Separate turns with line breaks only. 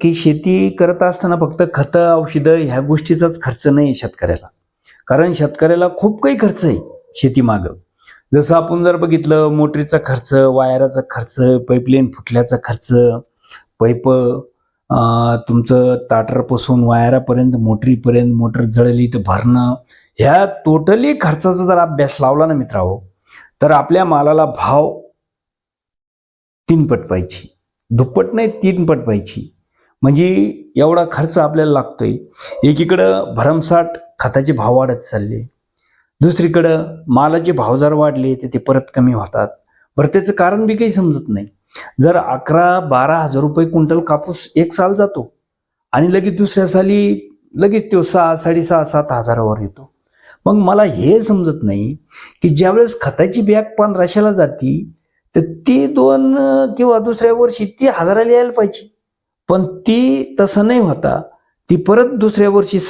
की शेती करत असताना फक्त खतं औषधं ह्या गोष्टीचाच खर्च नाही शेतकऱ्याला, कारण शेतकऱ्याला खूप काही खर्च आहे शेती मागं. जसं आपण जर बघितलं, मोटरीचा खर्च, वायराचा खर्च, पाईपलाईन फुटल्याचा खर्च, पाईप तुमचं ताटरपासून वायरापर्यंत, मोटरीपर्यंत, मोटर जळली तर भरणं, ह्या टोटली खर्चाचा जर अभ्यास लावला ना मित्रांनो, तर आपल्या मालाला भाव 3 पट पाहिजे, दुप्पट नाही 3 पट पाहिजे. म्हणजे एवढा खर्च आपल्याला लागतोय. एकीकडं भरमसाठ खताचे भाव वाढत चालले, दुसरीकडं मालाचे भाव जर वाढले तर ते परत कमी होतात. बरं, त्याचं कारण बी काही समजत नाही. जर 11-12 हजार रुपये क्विंटल कापूस एक साल जातो आणि लगेच दुसऱ्या साली लगेच तो 6, 6.5, 7 हजारावर येतो. मग मला हे समजत नाही की ज्यावेळेस खताची बॅग 1500ला जाती, तर ती 2 किंवा दुसऱ्या वर्षी ती 1000ला यायला पाहिजे, पण ती तसं नाही होता, ती परत दुसऱ्या वर्षी